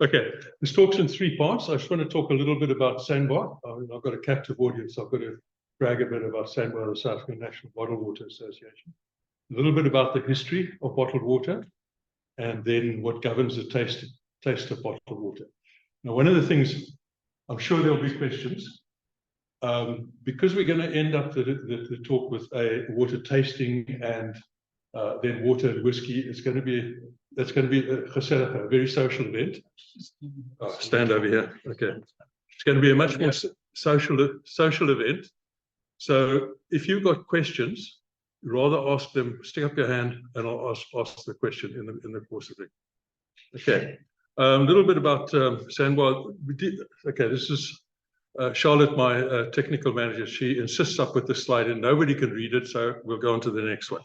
Okay, this talk's in three parts. I just want to talk a little bit about SANBWA. I've got a captive audience. I've got to brag a bit about SANBWA, the South African National Bottled Water Association. A little bit about the history of bottled water, and then what governs the taste of bottled water. Now, one of the things, I'm sure there'll be questions, because we're going to end up the talk with a water tasting and then water and whiskey. That's going to be a gezellige, a very social event. Oh, stand over here. Okay, it's going to be a much more social event. So if you've got questions, rather ask them. Stick up your hand, and I'll ask the question in the course of it. Okay, a little bit about SANBWA. Okay, this is Charlotte, my technical manager. She insists I put this slide in. Nobody can read it, so we'll go on to the next one.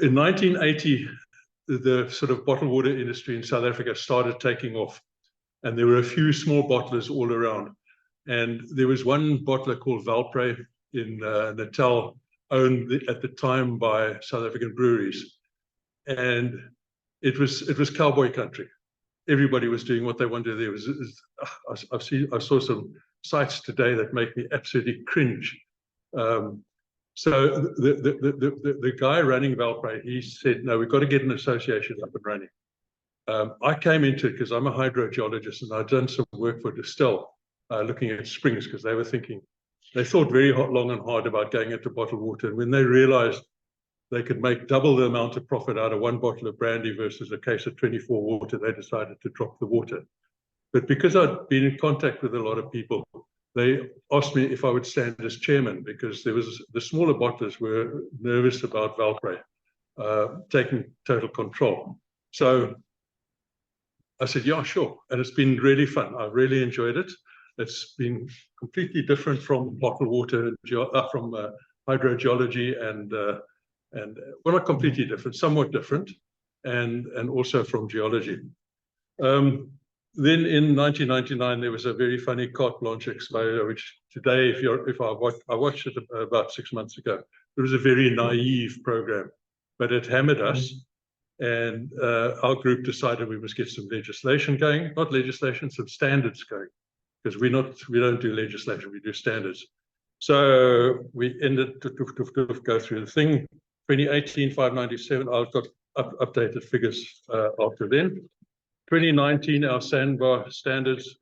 In 1980, the sort of bottled water industry in South Africa started taking off, and there were a few small bottlers all around. And there was one bottler called Valpre in Natal, owned at the time by South African breweries, and it was cowboy country. Everybody was doing what they wanted. I saw some sites today that make me absolutely cringe. So the guy running Valpre, he said, no, we've got to get an association up and running. I came into it because I'm a hydrogeologist, and I'd done some work for Distel, looking at springs, because they thought very long and hard about going into bottled water. And when they realized they could make double the amount of profit out of one bottle of brandy versus a case of 24 water, they decided to drop the water. But because I'd been in contact with a lot of people, they asked me if I would stand as chairman, because the smaller bottlers were nervous about Valpre taking total control. So I said, yeah, sure. And it's been really fun. I've really enjoyed it. It's been completely different from bottled water, from hydrogeology, and well, not completely different, somewhat different, and also from geology. Then in 1999, there was a very funny carte blanche exposure, which today, I watched it about 6 months ago. It was a very naive program, but it hammered us. And our group decided we must get some legislation going, not legislation, some standards going, because we don't do legislation, we do standards. So we ended to go through the thing. 2018, 597, I've got updated figures after then. 2019, our SANBWA standards.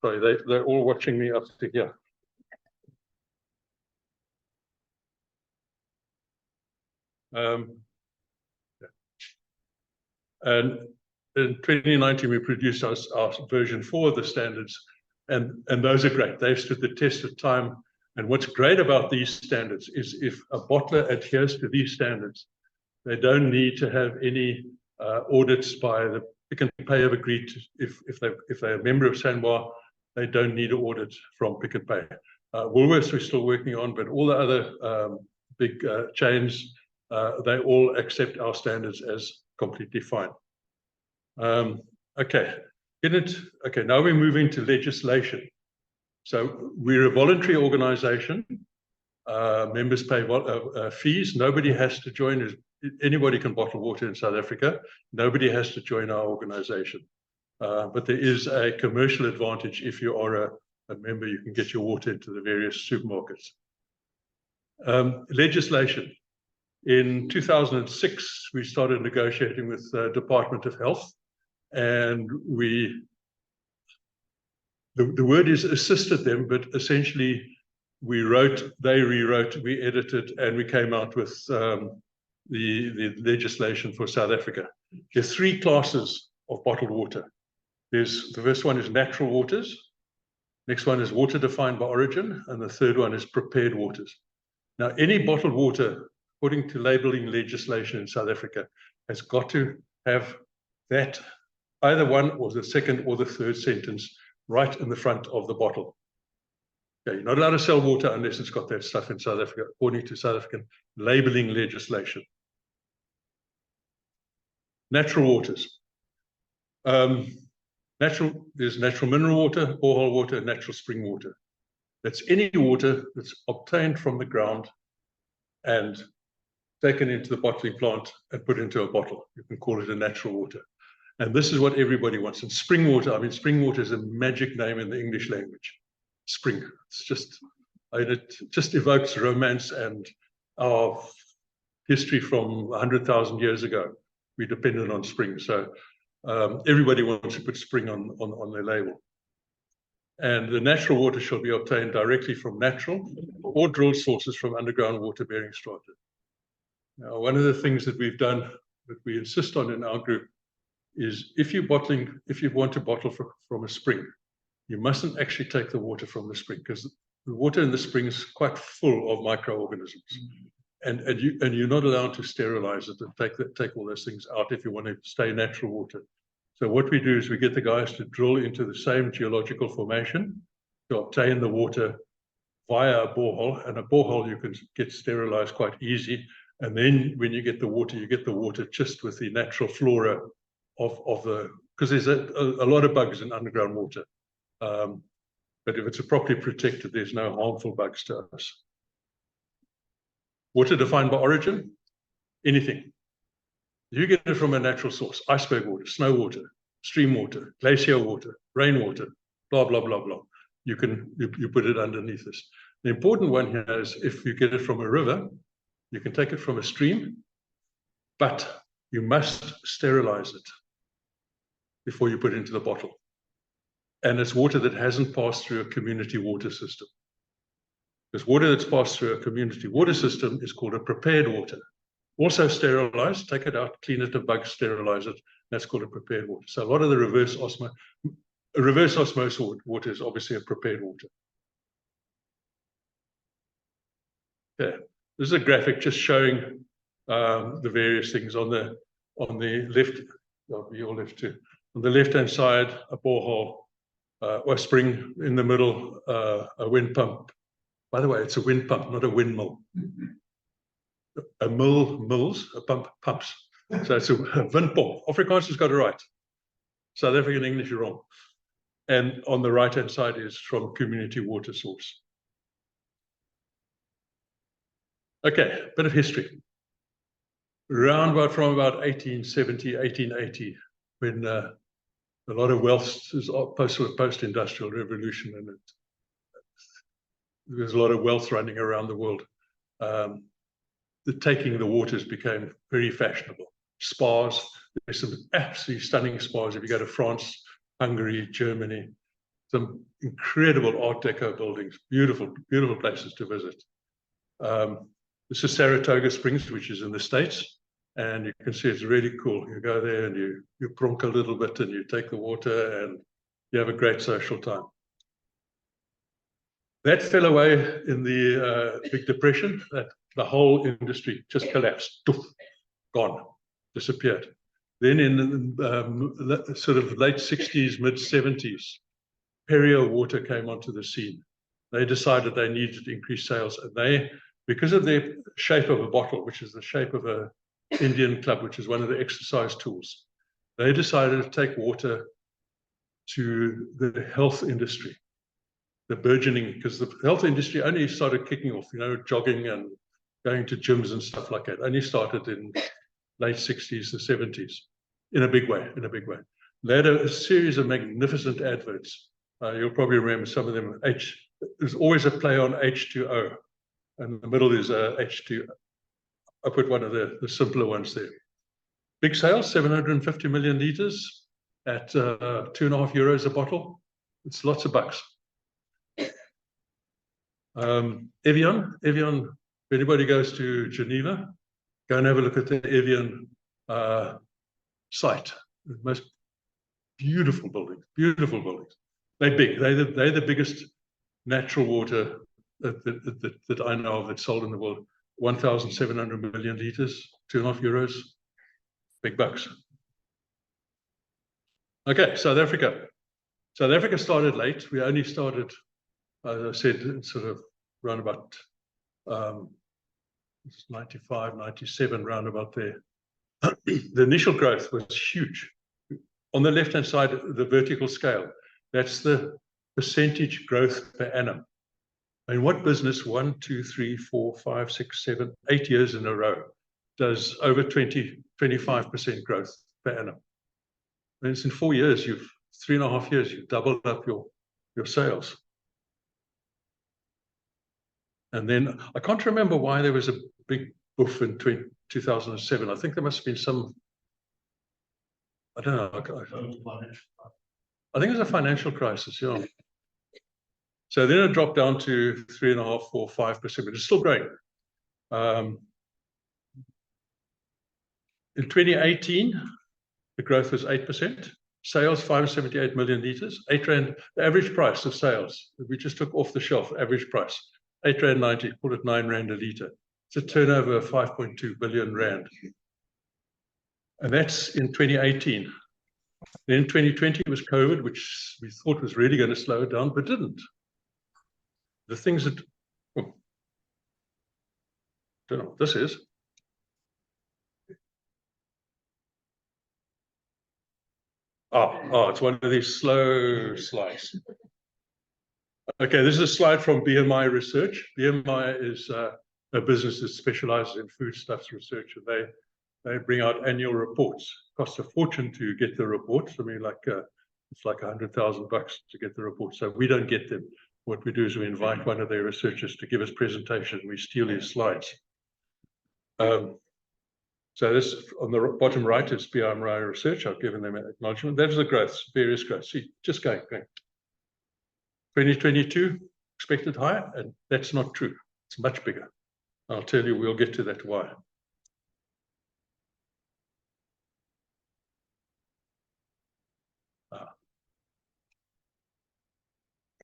Sorry, they're all watching me up to here. And in 2019, we produced our version 4 of the standards, and those are great. They've stood the test of time. And what's great about these standards is if a bottler adheres to these standards, they don't need to have any audits by the Pick n Pay have agreed to, if they're a member of SANBWA, they don't need an audit from Pick n Pay. Woolworths we're still working on, but all the other big chains, they all accept our standards as completely fine. Okay, now we're moving to legislation. So we're a voluntary organization. Members pay fees. Nobody has to join. Anybody can bottle water in South Africa. Nobody has to join our organization. But there is a commercial advantage. If you are a member, you can get your water into the various supermarkets. Legislation. In 2006, we started negotiating with the Department of Health, and the word is assisted them, but essentially we wrote, they rewrote, we edited, and we came out with the legislation for South Africa. There's 3 classes of bottled water. The first one is natural waters, next one is water defined by origin, and the third one is prepared waters. Now, any bottled water, according to labeling legislation in South Africa, has got to have that, either one or the second or the third sentence right in the front of the bottle. Okay, you're not allowed to sell water unless it's got that stuff in South Africa, according to South African labeling legislation. Natural waters. There's natural mineral water, borehole water, and natural spring water. That's any water that's obtained from the ground and taken into the bottling plant and put into a bottle. You can call it a natural water. And this is what everybody wants. And spring water, I mean, spring water is a magic name in the English language. Spring. It's just, I mean, it just evokes romance and our history from 100,000 years ago. We depended on spring. So everybody wants to put spring on their label. And the natural water shall be obtained directly from natural or drilled sources from underground water-bearing strata. Now, one of the things that we've done, that we insist on in our group, is if you want to bottle from a spring, you mustn't actually take the water from the spring, because the water in the spring is quite full of microorganisms. And you're not allowed to sterilize it and take all those things out if you want to stay natural water. So what we do is we get the guys to drill into the same geological formation to obtain the water via a borehole, and a borehole you can get sterilized quite easy. And then when you get the water just with the natural flora of the, because there's a lot of bugs in underground water. But if it's properly protected, there's no harmful bugs to us. Water defined by origin, anything. You get it from a natural source: iceberg water, snow water, stream water, glacier water, rainwater, blah, blah, blah, blah. You put it underneath this. The important one here is if you get it from a river, you can take it from a stream, but you must sterilize it before you put it into the bottle. And it's water that hasn't passed through a community water system. Because water that's passed through a community water system is called a prepared water. Also sterilized, take it out, clean it of bugs, sterilize it. That's called a prepared water. So a lot of the reverse osmosis water is obviously a prepared water. Okay, this is a graphic just showing the various things on the left. Your left too. On the left-hand side, a borehole, or a spring in the middle, a wind pump. By the way, it's a wind pump, not a windmill. A mills, a pump pumps. So it's a windpomp. Afrikaans has got it right. South African English is wrong. And on the right-hand side is from community water source. Okay, bit of history. From about 1870, 1880, when a lot of wealth is post-industrial revolution, and there's a lot of wealth running around the world. Taking the waters became very fashionable. Spas, there's some absolutely stunning spas. If you go to France, Hungary, Germany, some incredible Art Deco buildings, beautiful, beautiful places to visit. This is Saratoga Springs, which is in the States, and you can see it's really cool. You go there and you pronk a little bit and you take the water and you have a great social time. That fell away in the Big Depression. The whole industry just collapsed, gone, disappeared. Then in sort of late 60s, mid 70s, Perrier Water came onto the scene. They decided they needed to increase sales, and they, because of their shape of a bottle, which is the shape of an Indian club, which is one of the exercise tools, they decided to take water to the health industry, the burgeoning, because the health industry only started kicking off, jogging and going to gyms and stuff like that. Only started in late 60s to 70s, in a big way. They had a series of magnificent adverts. You'll probably remember some of them. There's always a play on H2O, and in the middle is H2. I put one of the simpler ones there. Big sales, 750 million liters at €2.5 a bottle. It's lots of bucks. Evian, if anybody goes to Geneva, go and have a look at the Evian site. The most beautiful buildings, They're big. They're the biggest natural water that I know of that's sold in the world. 1,700 million liters, €2.5. Big bucks. Okay, South Africa. South Africa started late. We only started, as I said, sort of around about 95, 97, round about there. The initial growth was huge. On the left-hand side, the vertical scale, that's the percentage growth per annum. I mean, what business 1, 2, 3, 4, 5, 6, 7, 8 years in a row does over 25% growth per annum? I mean, it's in 4 years, 3.5 years, you've doubled up your sales. And then I can't remember why there was a big boof in 2007. I think there must have been some, I don't know. I think it was a financial crisis, yeah. So then it dropped down to 3.5%, 4%, 5%, but it's still growing. In 2018, the growth was 8%. Sales, 578 million litres, 8 Rand, the average price of sales, we just took off the shelf, average price, 8.90 Rand, call it 9 Rand a litre. It's a turnover of 5.2 billion Rand. And that's in 2018. Then 2020 was COVID, which we thought was really going to slow it down, but didn't. The things that, oh, don't know what this is. Oh, it's one of these slow slides. Okay, this is a slide from BMI Research. BMI is a business that specializes in foodstuffs research, and they bring out annual reports. Costs a fortune to get the reports. I mean, it's like $100,000 to get the report. So we don't get them. What we do is we invite one of their researchers to give us presentation. We steal his slides. So this on the bottom right is BMI Research. I've given them an acknowledgement. There's the growth, various growths. See, just going. 2022 expected higher, and that's not true. It's much bigger. I'll tell you, we'll get to that why.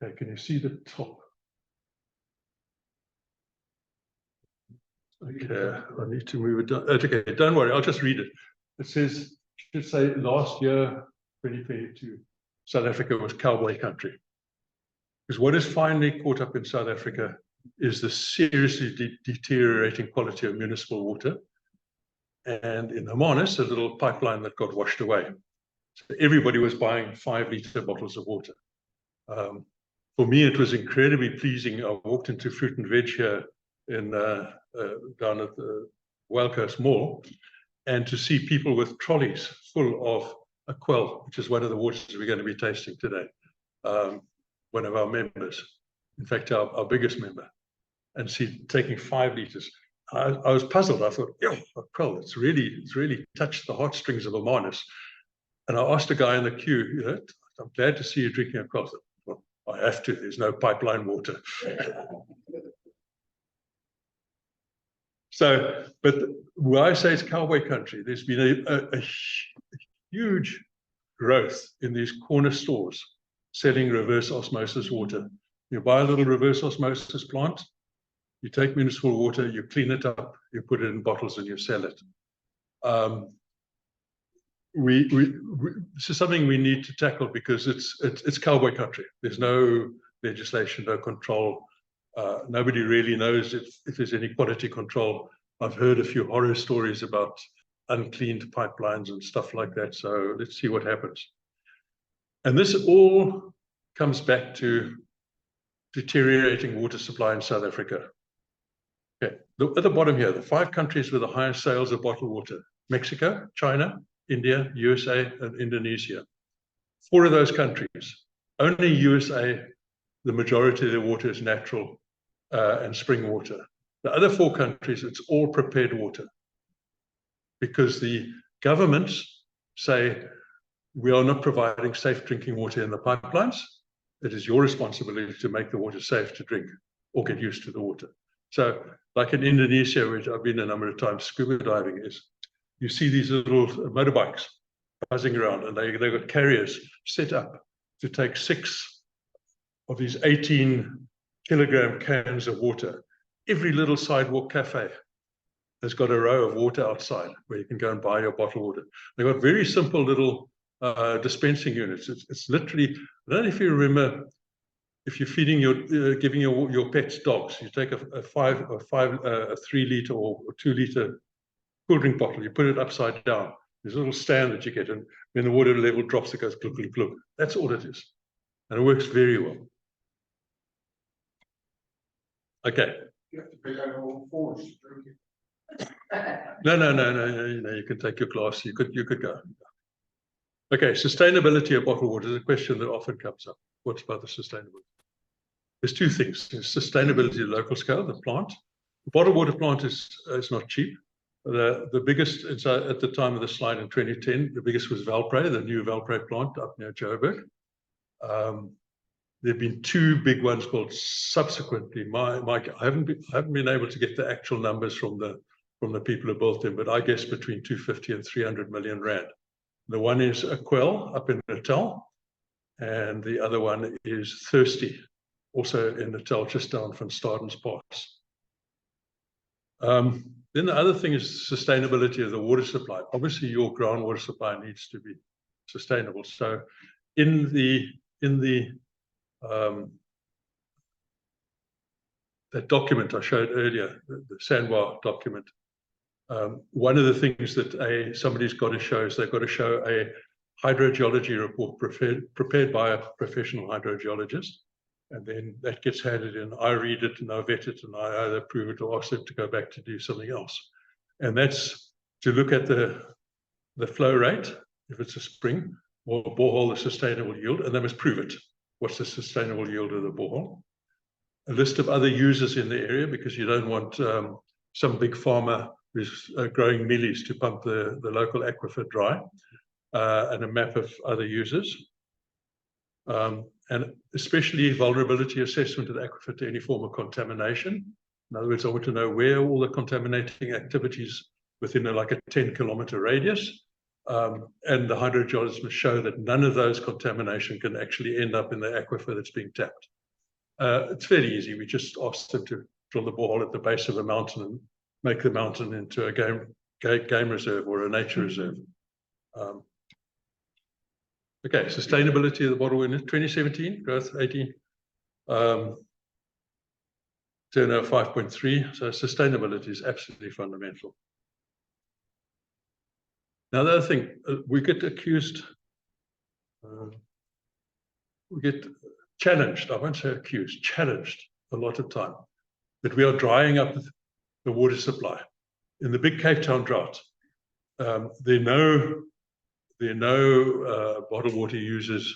Okay, can you see the top? Okay, I need to move it down. Okay, don't worry, I'll just read it. It says, it should say last year, 2022, South Africa was cowboy country. Because what is finally caught up in South Africa is the seriously deteriorating quality of municipal water. And in Hermanus, a little pipeline that got washed away. So everybody was buying 5-litre bottles of water. For me, it was incredibly pleasing. I walked into fruit and veg here in down at the Wild Coast Mall, and to see people with trolleys full of a quell, which is one of the waters we're going to be tasting today. One of our members, in fact, our biggest member, and see taking 5 litres. I was puzzled. I thought, yeah, a quell, it's really touched the heartstrings of Hermanus. And I asked a guy in the queue, you know, I'm glad to see you drinking a quell. Well, I have to, there's no pipeline water. So, but why I say it's cowboy country, there's been a huge growth in these corner stores selling reverse osmosis water. You buy a little reverse osmosis plant, you take municipal water, you clean it up, you put it in bottles and you sell it. This is something we need to tackle because it's cowboy country. There's no legislation, no control. Nobody really knows if there's any quality control. I've heard a few horror stories about uncleaned pipelines and stuff like that. So let's see what happens. And this all comes back to deteriorating water supply in South Africa. Okay, look at the bottom here, the 5 countries with the highest sales of bottled water: Mexico, China, India, USA, and Indonesia. 4 of those countries, only USA, the majority of their water is natural and spring water. The other 4 countries, it's all prepared water. Because the governments say, we are not providing safe drinking water in the pipelines. It is your responsibility to make the water safe to drink or get used to the water. So like in Indonesia, which I've been a number of times scuba diving, is you see these little motorbikes buzzing around, and they've got carriers set up to take 6 of these 18-kilogram cans of water. Every little sidewalk cafe has got a row of water outside where you can go and buy your bottled water. They've got very simple little dispensing units. It's literally, I don't know if you remember, if you're feeding giving your pets dogs, you take a 3-litre or 2-litre cool drink bottle, you put it upside down. There's a little stand that you get, and when the water level drops, it goes glug, glug, glug. That's all it is. And it works very well. Okay. You have to pick out all fours to drink it. No, you can take your glass. You could go. Okay, sustainability of bottled water is a question that often comes up. What's about the sustainability? There's two things. There's sustainability at local scale, the plant. The bottled water plant is not cheap. The biggest, at the time of the slide in 2010, the biggest was Valpray, the new Valpray plant up near Joburg. There have been two big ones called subsequently. Mike, I haven't been able to get the actual numbers from the people who built them, but I guess between 250 and 300 million rand. The one is Aquel up in Natal, and the other one is Thirsty, also in Natal, just down from Stardens Pass. Then the other thing is sustainability of the water supply. Obviously, your groundwater supply needs to be sustainable. So in the that document I showed earlier, the SANBWA document, one of the things that somebody's got to show is they've got to show a hydrogeology report prepared by a professional hydrogeologist, and then that gets handed in. I read it and I vet it, and I either approve it or ask them to go back to do something else. And that's to look at the flow rate, if it's a spring, or a borehole, the sustainable yield, and they must prove it. What's the sustainable yield of the borehole? A list of other users in the area, because you don't want some big farmer who's growing millies to pump the local aquifer dry, and a map of other users. And especially vulnerability assessment of the aquifer to any form of contamination. In other words, I want to know where all the contaminating activities within like a 10-kilometer radius. And the hydrogeologist must show that none of those contamination can actually end up in the aquifer that's being tapped. It's fairly easy. We just ask them to drill the borehole at the base of the mountain and make the mountain into a game reserve or a nature reserve. Okay, sustainability of the bottle in 2017, growth 18, turnover 5.3. So sustainability is absolutely fundamental. Now, the other thing, we get accused, we get challenged, I won't say accused, challenged a lot of time, that we are drying up the water supply. In the big Cape Town drought, there are no bottled water users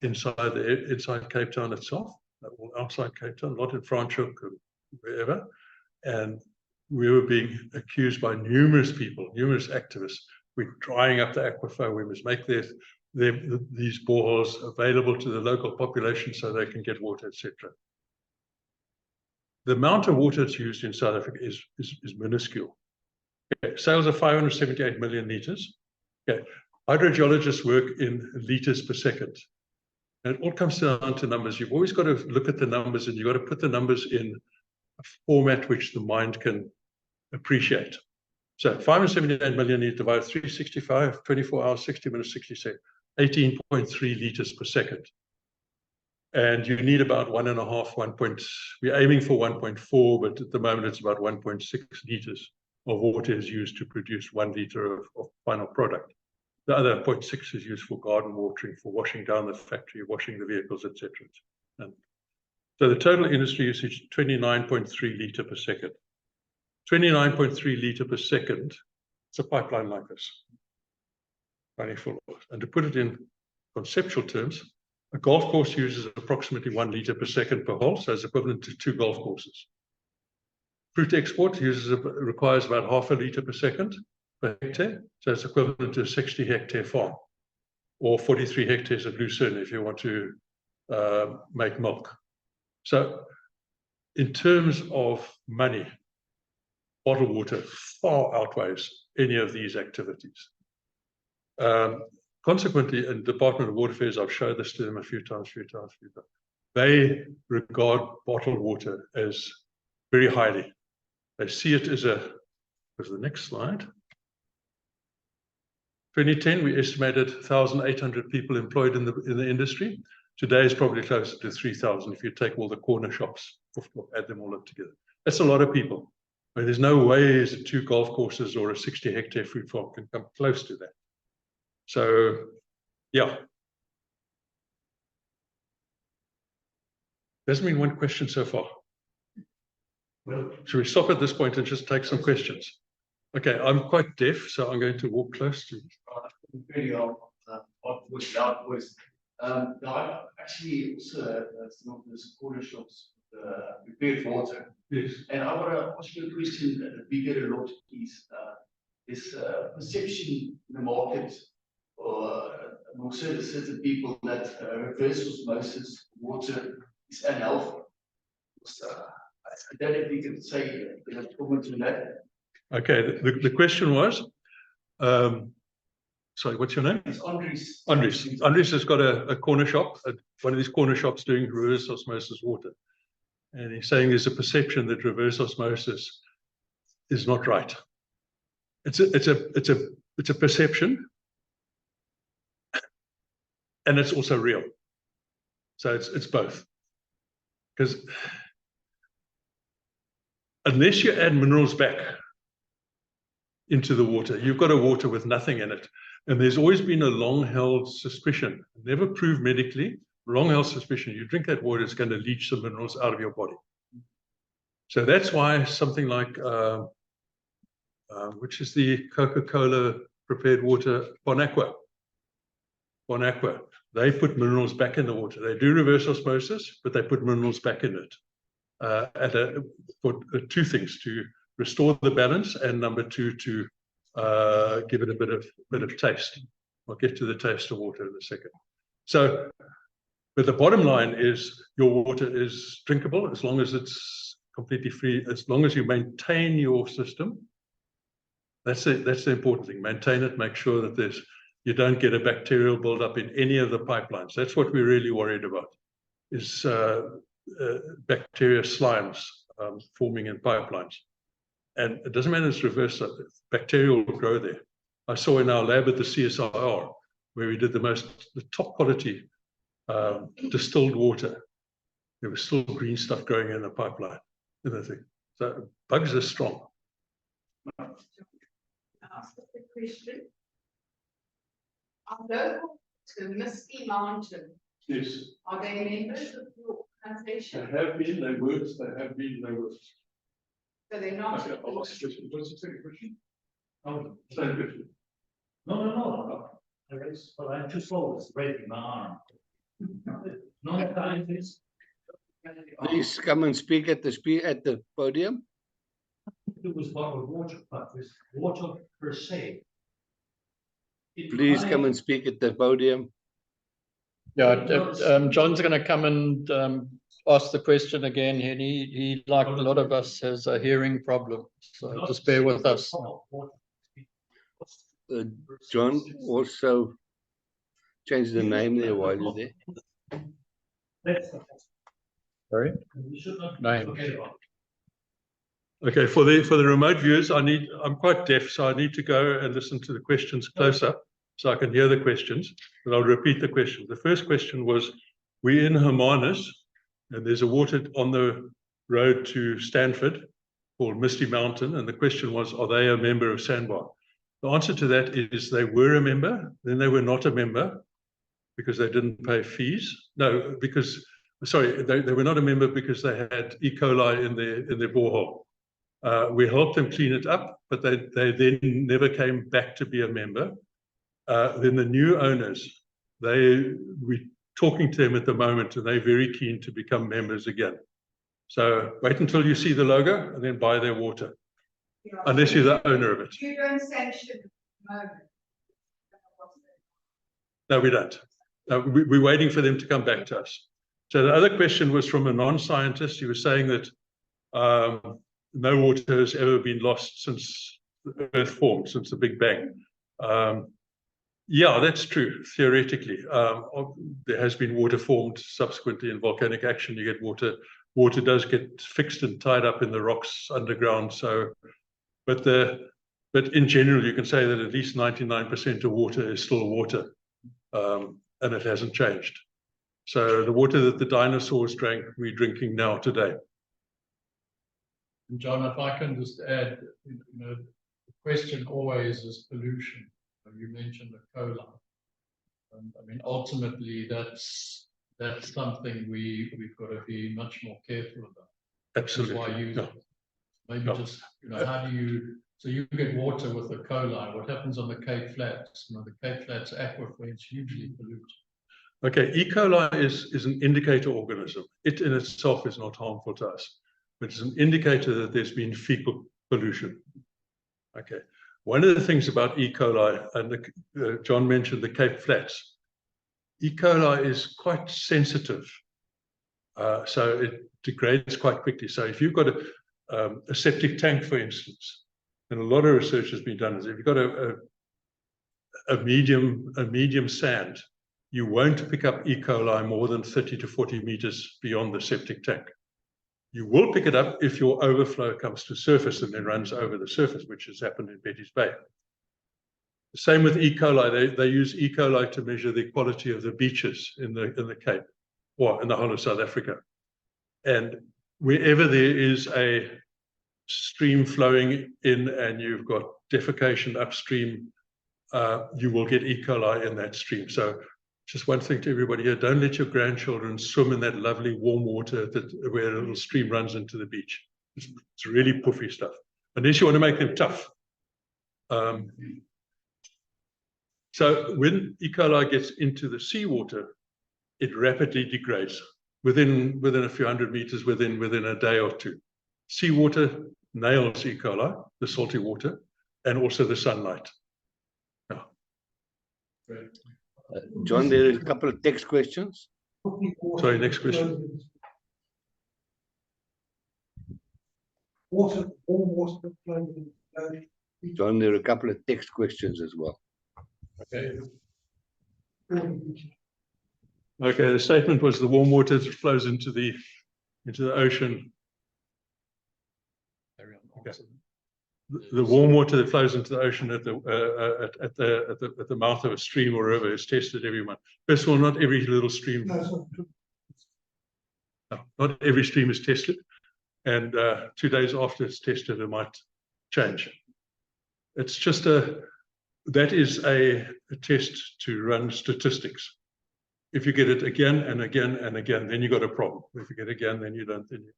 inside Cape Town itself, or outside Cape Town, not in Franschhoek or wherever. And we were being accused by numerous people, numerous activists. We're drying up the aquifer. We must make these boreholes available to the local population so they can get water, etc. The amount of water that's used in South Africa is minuscule. Okay, sales of 578 million liters. Okay. Hydrogeologists work in liters per second. And it all comes down to numbers. You've always got to look at the numbers, and you've got to put the numbers in a format which the mind can appreciate. So 578 million liters divided 365, 24 hours, 60 minutes, 60 seconds, 18.3 liters per second. And you need about 1.5, we're aiming for 1.4, but at the moment it's about 1.6 liters of water is used to produce 1 liter of final product. The other 0.6 is used for garden watering, for washing down the factory, washing the vehicles, etc. And so the total industry usage, 29.3 liter per second. 29.3 liter per second, it's a pipeline like this, running full. And to put it in conceptual terms, a golf course uses approximately 1 liter per second per hole, so it's equivalent to 2 golf courses. Fruit export requires about 0.5 liter per second per hectare, so it's equivalent to a 60-hectare farm, or 43 hectares of lucerne if you want to make milk. So in terms of money, bottled water far outweighs any of these activities. Consequently, in the Department of Water Affairs, I've showed this to them a few times. They regard bottled water as very highly. They see it as was the next slide. 2010, we estimated 1,800 people employed in the industry. Today is probably closer to 3,000 if you take all the corner shops, add them all up together. That's a lot of people. I mean, there's no way that 2 golf courses or a 60-hectare fruit farm can come close to that. So, yeah. There's been one question so far. Well, Should we stop at this point and just take some questions? Okay, I'm quite deaf, so I'm going to walk close to you. video without voice. I actually also some of those corner shops, prepared water. Yes. And I want to ask you a question that bigger a lot is this perception in the market or among certain people that reverse osmosis water is unhealthy. So, I don't know if you can say comment on that. Okay, the question was, sorry, what's your name? It's Andres. Andres. Andres has got a corner shop, one of these corner shops doing reverse osmosis water. And he's saying there's a perception that reverse osmosis is not right. It's a perception, and it's also real. So it's both. Because unless you add minerals back into the water, you've got a water with nothing in it. And there's always been a long-held suspicion, never proved medically, long-held suspicion. You drink that water, it's going to leach some minerals out of your body. So that's why something like, which is the Coca-Cola prepared water, Bon Aqua, they put minerals back in the water. They do reverse osmosis, but they put minerals back in it. For two things: to restore the balance, and number two, to give it a bit of taste. I'll get to the taste of water in a second. So, but the bottom line is your water is drinkable as long as it's completely free, as long as you maintain your system. That's the important thing. Maintain it. Make sure that you don't get a bacterial buildup in any of the pipelines. That's what we're really worried about. Is bacteria slimes forming in pipelines. And it doesn't matter if it's reverse, bacteria will grow there. I saw in our lab at the CSIR, where we did the top quality distilled water, there was still green stuff growing in the pipeline, in the thing. So bugs are strong. Ask the question. Are local to Misty Mountain, Yes. are they members of your organization? They have been, they were. So they're not. Okay, I'll ask the question. What's the second question? Oh, Same question. no. I'm too slow. It's breaking my arm. Non-scientists. Please come and speak at the podium. It was bottled water, but with water per se. Please come and speak at the podium. Yeah, John's going to come and ask the question again. He, like a lot of us, has a hearing problem. So just bear with us. John, also change the name there while you're there. Sorry? Name. Okay, for the remote viewers, I'm quite deaf, so I need to go and listen to the questions closer so I can hear the questions. But I'll repeat the question. The first question was, we're in Hermanus, and there's a water on the road to Stanford called Misty Mountain, and the question was, are they a member of SANBWA? The answer to that is they were a member, then they were not a member because they didn't pay fees. No, because, sorry, they were not a member because they had E. coli in their borehole. We helped them clean it up, but they then never came back to be a member. Then the new owners, we're talking to them at the moment, and they're very keen to become members again. So wait until you see the logo and then buy their water, unless you're the owner of it. You don't sanction at the moment. No, we don't. We're waiting for them to come back to us. So the other question was from a non-scientist. He was saying that no water has ever been lost since the Earth formed, since the Big Bang. Yeah, that's true, theoretically. There has been water formed subsequently in volcanic action. You get water. Water does get fixed and tied up in the rocks underground. So, but in general, you can say that at least 99% of water is still water, and it hasn't changed. So the water that the dinosaurs drank, we're drinking now today. John, if I can just add, the question always is pollution. You mentioned the coli. I mean, ultimately, that's something we've got to be much more careful about. Absolutely. Why use it? Maybe No. just, how do you, so you get water with the E. coli, what happens on the Cape Flats? The Cape Flats aquifer is hugely polluted. Okay, E. coli is an indicator organism. It in itself is not harmful to us, but it's an indicator that there's been fecal pollution. Okay, one of the things about E. coli, and John mentioned the Cape Flats, E. coli is quite sensitive, so it degrades quite quickly. So if you've got a septic tank, for instance, and a lot of research has been done, is if you've got a medium sand, you won't pick up E. coli more than 30 to 40 meters beyond the septic tank. You will pick it up if your overflow comes to surface and then runs over the surface, which has happened in Betty's Bay. The same with E. coli. They use E. coli to measure the quality of the beaches in the Cape, or in the whole of South Africa. And wherever there is a stream flowing in and you've got defecation upstream, you will get E. coli in that stream. So just one thing to everybody here, don't let your grandchildren swim in that lovely warm water where a little stream runs into the beach. It's really puffy stuff, unless you want to make them tough. So when E. coli gets into the seawater, it rapidly degrades within a few hundred meters, within a day or two. Seawater nails E. coli, the salty water, and also the sunlight. John, there is a couple of text questions. Sorry, next question. Warm water John, there are a couple of text questions as well. Okay. Okay, the statement was the warm water that flows into the ocean. Okay. The warm water that flows into the ocean at the mouth of a stream or river is tested every month. First of all, not every little stream. No, not every stream is tested, and 2 days after it's tested, it might change. It's just that is a test to run statistics. If you get it again and again and again, then you got a problem. If you get it again, then you don't. Then you...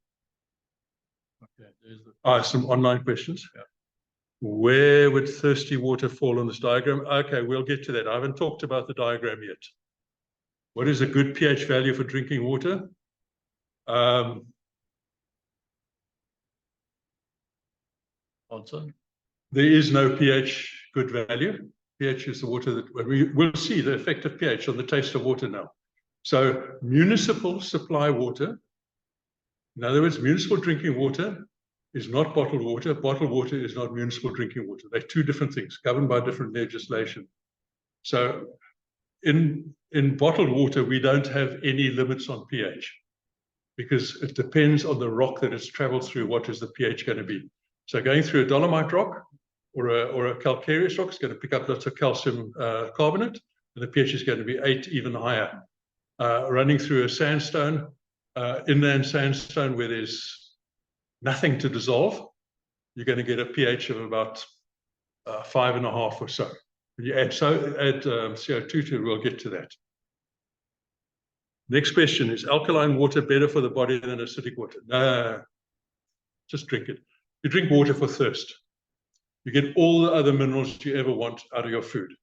Okay, some online questions. Yeah. Where would thirsty water fall on this diagram? Okay, we'll get to that. I haven't talked about the diagram yet. What is a good pH value for drinking water? Answer. There is no pH good value. pH is the water that we'll see the effect of pH on the taste of water now. So municipal supply water, in other words, municipal drinking water is not bottled water. Bottled water is not municipal drinking water. They're two different things governed by different legislation. So in bottled water, we don't have any limits on pH because it depends on the rock that it's traveled through. What is the pH going to be? So going through a dolomite rock or a calcareous rock is going to pick up lots of calcium carbonate, and the pH is going to be 8, even higher. Running through a sandstone, inland sandstone where there's nothing to dissolve, you're going to get a pH of about 5.5 or so. When you add CO2 to it, we'll get to that. Next question, is alkaline water better for the body than acidic water? No, just drink it. You drink water for thirst. You get all the other minerals you ever want out of your food,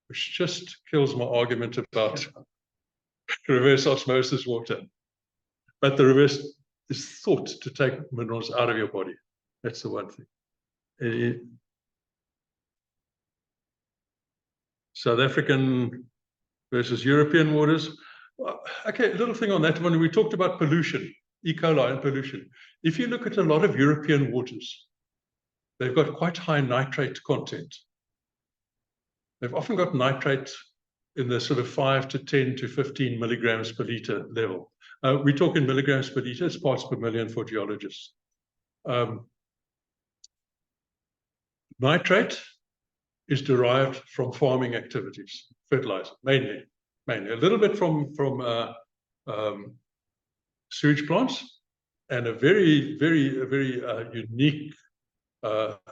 which just kills my argument about reverse osmosis water. But the reverse is thought to take minerals out of your body. That's the one thing. South African versus European waters. Okay, a little thing on that one. We talked about pollution, E. coli and pollution. If you look at a lot of European waters, they've got quite high nitrate content. They've often got nitrate in the sort of 5 to 10 to 15 milligrams per liter level. We talk in milligrams per liter, it's parts per million for geologists. Nitrate is derived from farming activities, fertilizer, mainly. A little bit from sewage plants, and a very unique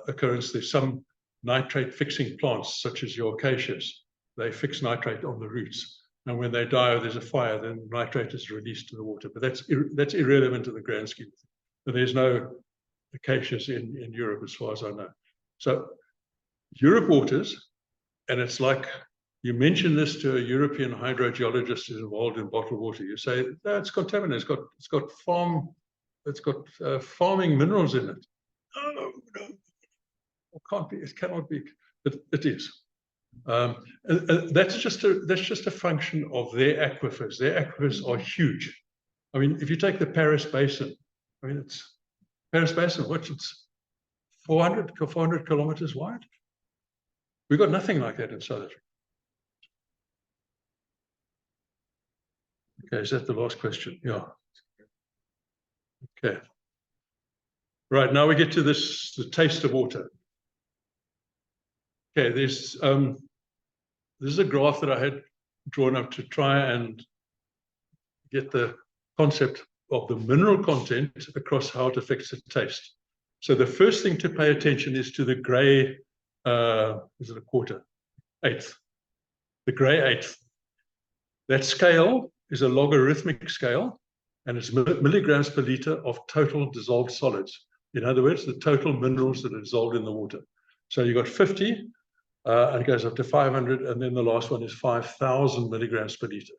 occurrence. There's some nitrate fixing plants, such as your acacias. They fix nitrate on the roots. And when they die or there's a fire, then nitrate is released to the water. But that's irrelevant in the grand scheme. But there's no acacias in Europe, as far as I know. So Europe waters, and it's like you mention this to a European hydrogeologist who's involved in bottled water. You say, no, it's contaminated. It's got farming minerals in it. No, it can't be. It cannot be. But it is. That's just a function of their aquifers. Their aquifers are huge. I mean, if you take the Paris Basin, I mean, it's Paris Basin. It's 400 kilometers wide. We've got nothing like that in South Africa. Okay, is that the last question? Yeah. Okay. Right, now we get to the taste of water. Okay, this is a graph that I had drawn up to try and get the concept of the mineral content across how it affects the taste. So the first thing to pay attention is to the gray, is it a quarter? Eighth. The gray eighth. That scale is a logarithmic scale, and it's milligrams per liter of total dissolved solids. In other words, the total minerals that are dissolved in the water. So you've got 50, and it goes up to 500, and then the last one is 5,000 milligrams per liter.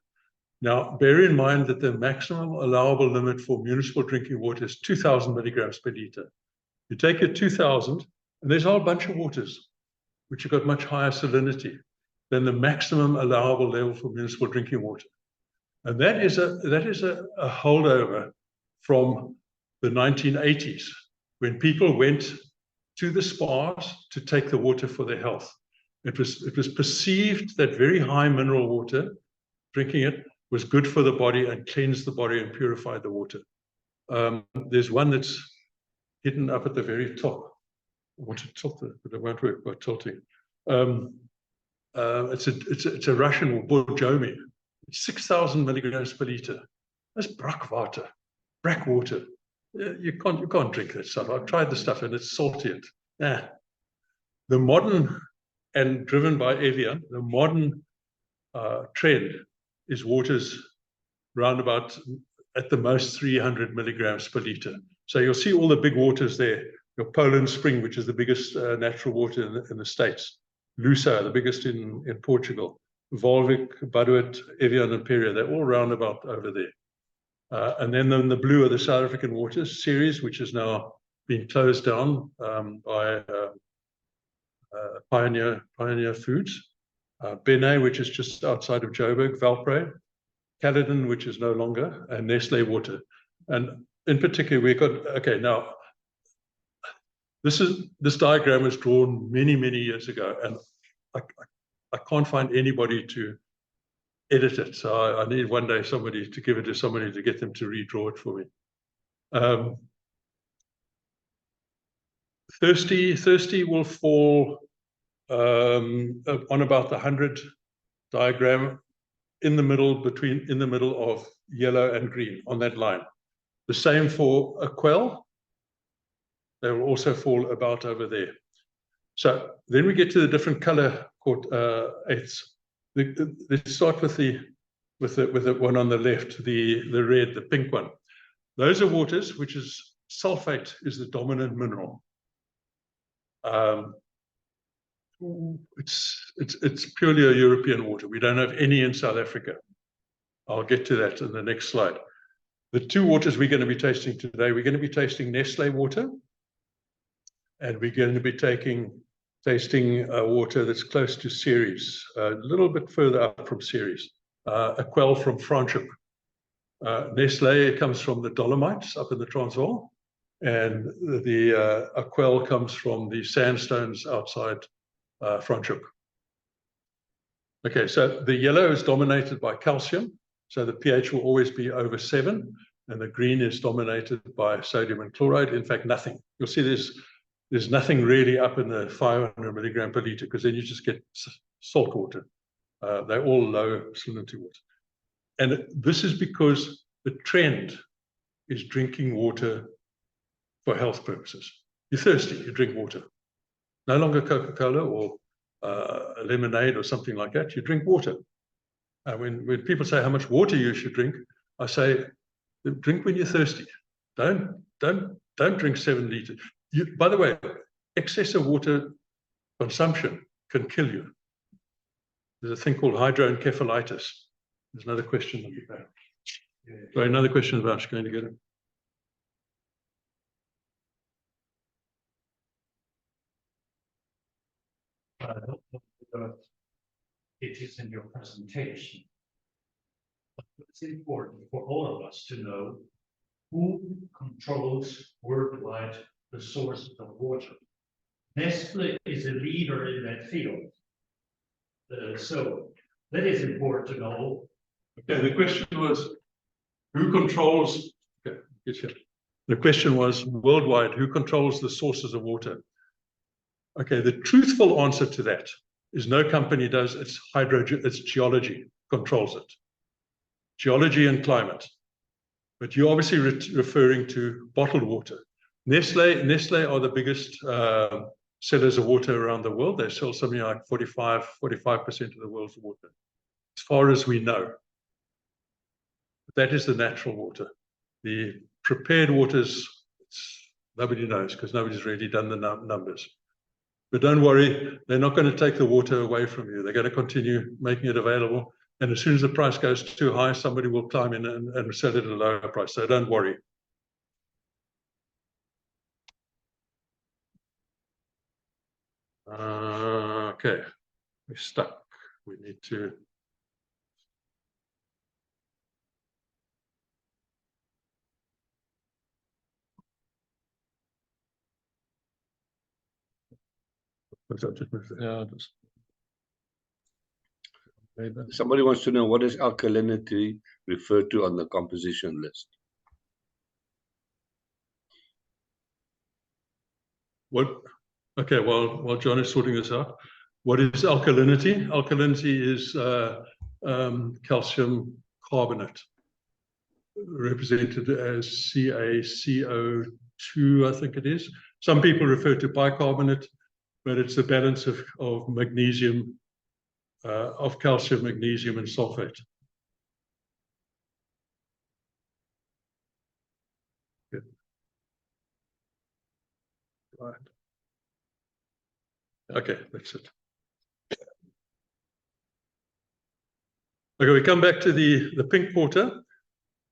Now, bear in mind that the maximum allowable limit for municipal drinking water is 2,000 milligrams per liter. You take your 2,000, and there's a whole bunch of waters which have got much higher salinity than the maximum allowable level for municipal drinking water. And that is a holdover from the 1980s, when people went to the spas to take the water for their health. It was perceived that very high mineral water, drinking it, was good for the body and cleansed the body and purified the water. There's one that's hidden up at the very top. I want to tilt it, but it won't work by tilting. It's a Russian Borjomi. 6,000 milligrams per liter. That's brackwater. You can't drink that stuff. I've tried the stuff and it's salty. The modern, and driven by Evian, the modern trend is waters round about at the most 300 milligrams per liter. So you'll see all the big waters there. Your Poland Spring, which is the biggest natural water in the States. Lusa, the biggest in Portugal. Volvic, Baduit, Evian, and Peria, they're all round about over there. And then in the blue are the South African waters series, which is now being closed down by Pioneer Foods. Bene, which is just outside of Joburg, Valpre, Caledon, which is no longer, and Nestle Water. And in particular, we've got, okay, now, this diagram was drawn many, many years ago, and I can't find anybody to edit it. So I need one day somebody to give it to somebody to get them to redraw it for me. Thirsty will fall on about the 100 diagram in the middle of yellow and green on that line. The same for a quell. They will also fall about over there. So then we get to the different color eighths. Let's start with the one on the left, the red, the pink one. Those are waters which is sulfate is the dominant mineral. It's purely a European water. We don't have any in South Africa. I'll get to that in the next slide. The two waters we're going to be tasting today, we're going to be tasting Nestle water, and we're going to be tasting water that's close to Ceres, a little bit further up from Ceres, a quell from Franschhoek. Nestle comes from the Dolomites up in the Transvaal, and a quell comes from the sandstones outside Franschhoek. Okay, so the yellow is dominated by calcium, so the pH will always be over 7, and the green is dominated by sodium and chloride. In fact, nothing. You'll see there's nothing really up in the 500 milligram per liter, because then you just get salt water. They're all low salinity water. And this is because the trend is drinking water for health purposes. You're thirsty, you drink water. No longer Coca-Cola or lemonade or something like that. You drink water. When people say how much water you should drink, I say, drink when you're thirsty. Don't don't drink 7 liters. By the way, excessive water consumption can kill you. There's a thing called hydroencephalitis. There's another question at the back. Sorry, another question about going to get it. It is in your presentation. It's important for all of us to know who controls worldwide the sources of water. Nestle is a leader in that field. So that is important to know. Okay, the question was, who controls, okay, the question was worldwide, who controls the sources of water? Okay, the truthful answer to that is no company does. It's geology controls it. Geology and climate. But you're obviously referring to bottled water. Nestle are the biggest sellers of water around the world. They sell something like 45% of the world's water, as far as we know. That is the natural water. The prepared waters, nobody knows because nobody's really done the numbers. But don't worry, they're not going to take the water away from you. They're going to continue making it available. And as soon as the price goes too high, somebody will climb in and sell it at a lower price. So don't worry. Okay, we're stuck. We need to. Yeah, Somebody wants to know, what does alkalinity refer to on the composition list? What? Okay, while John is sorting this out, what is alkalinity? Alkalinity is calcium carbonate, represented as CaCO2, I think it is. Some people refer to bicarbonate, but it's a balance of magnesium, of calcium, magnesium, and sulfate. Good. Right. Okay, that's it. Okay, we come back to the pink water.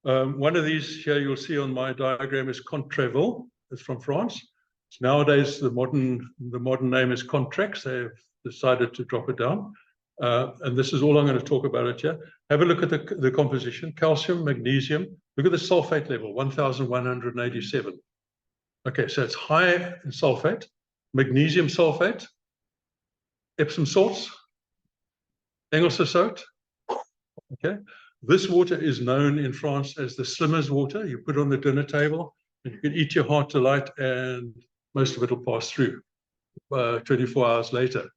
One of these here you'll see on my diagram is Contravel. It's from France. Nowadays, the modern name is Contrax. They've decided to drop it down. And this is all I'm going to talk about it here. Have a look at the composition. Calcium, magnesium. Look at the sulfate level, 1,187. Okay, so it's high in sulfate, magnesium sulfate, Epsom salts, Engelsessout. Okay, this water is known in France as the slimmer's water. You put it on the dinner table, and you can eat your heart delight, and most of it will pass through 24 hours later.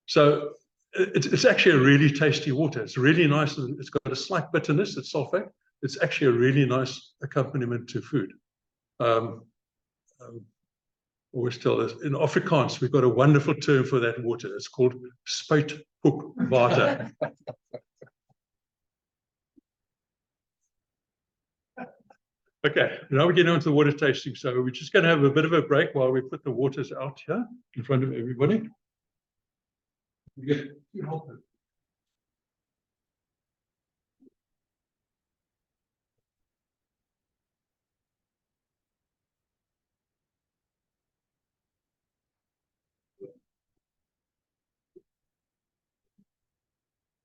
So it's actually a really tasty water. It's really nice. It's got a slight bitterness. It's sulfate. It's actually a really nice accompaniment to food. Always tell us in Afrikaans, we've got a wonderful term for that water. It's called spuitkoekwater. Okay, now we're getting on to the water tasting. So we're just going to have a bit of a break while we put the waters out here in front of everybody.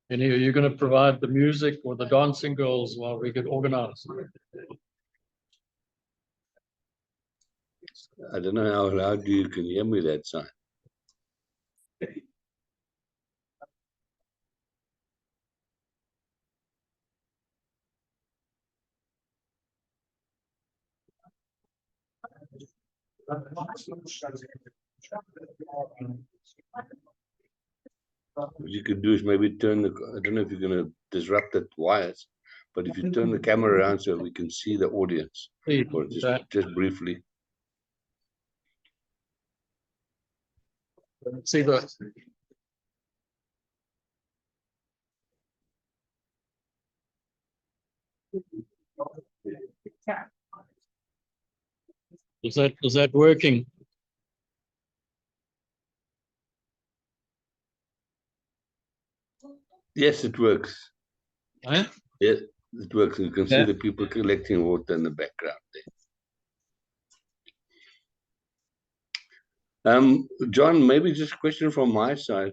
And are you going to provide the music or the dancing girls while we get organized? I don't know how loud you can hear me that side. What you could do is maybe turn the, I don't know if you're going to disrupt the wires, but if you turn the camera around so we can see the audience, or just briefly. See the. Is that working? Yes, it works. Eh? Yes, it works. You can see Yeah. the people collecting water in the background there. John, maybe just a question from my side.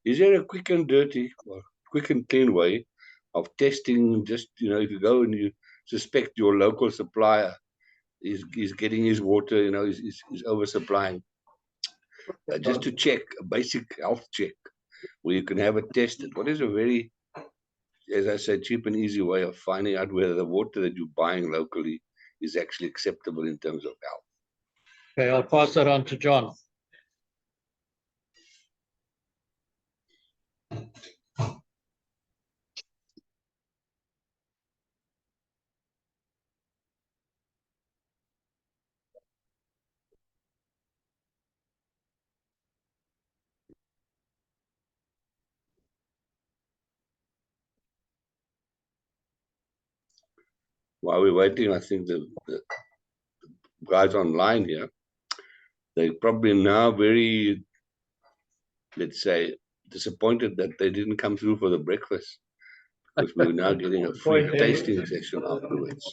Is there a quick and dirty or quick and clean way of testing? Just, if you go and you suspect your local supplier is getting his water, is oversupplying, just to check a basic health check where you can have it tested. What is a very, as I said, cheap and easy way of finding out whether the water that you're buying locally is actually acceptable in terms of health? Okay, I'll pass that on to John. While we're waiting, I think the guys online here, they're probably now very, let's say, disappointed that they didn't come through for the breakfast, because we're now getting a free tasting session afterwards.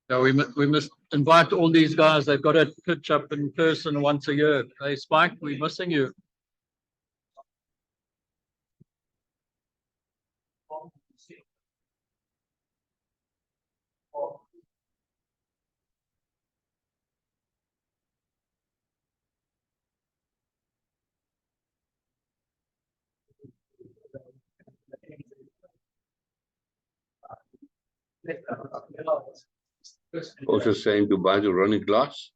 So we must invite all these guys. They've got to pitch up in person once a year. Hey, Spike, we're missing you. Also saying goodbye to Ronnie Glass.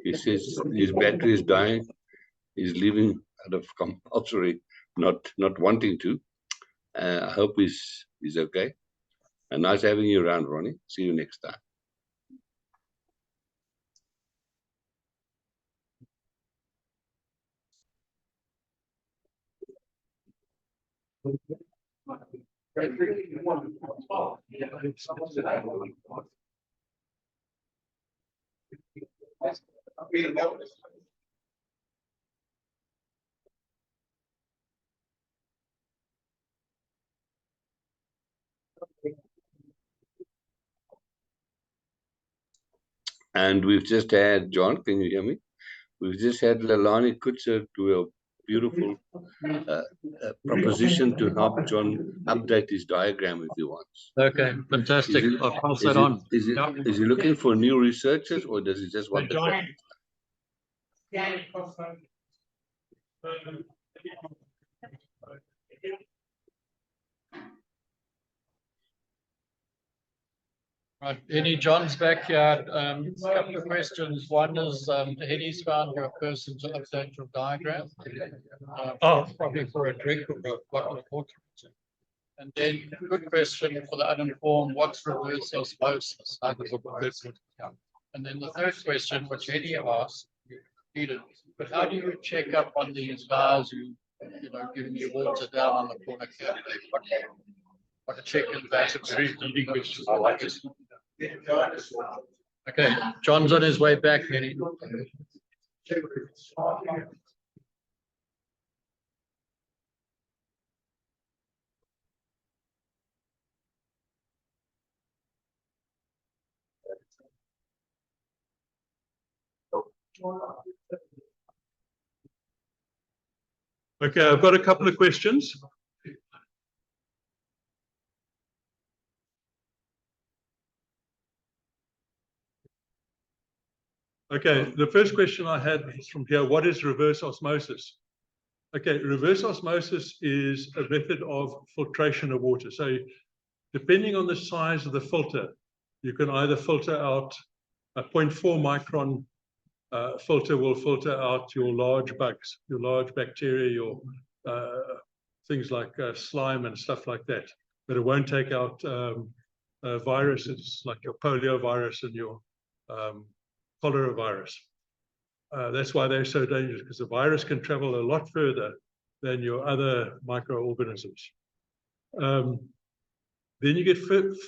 He says his battery is dying. He's leaving out of compulsory, not wanting to. I hope he's okay. And nice having you around, Ronnie. See you next time. And we've just had, John, can you hear me? We've just had Leilani Kutzer do a beautiful proposition to help John update his diagram if he wants. Okay, fantastic. I'll pass that on. Is he looking for new researchers, or does he just want to? Right, Henny, John's back here. A couple of questions. One is, Henny's found your person to update your diagram. Probably for a drink or a bottle of water. And then, good question for the uninformed, what's reverse osmosis? How does it work? And then the third question, which Henny asked, but how do you check up on these guys who, giving you water down on the corner here? What a check in back. Very leading question. I like it. Okay, John's on his way back, Henny. Okay, I've got a couple of questions. Okay, the first question I had is from here, what is reverse osmosis? Okay, reverse osmosis is a method of filtration of water. So depending on the size of the filter, you can either filter out a 0.4 micron filter will filter out your large bugs, your large bacteria, your things like slime and stuff like that. But it won't take out viruses like your polio virus and your cholera virus. That's why they're so dangerous, because the virus can travel a lot further than your other microorganisms. Then you get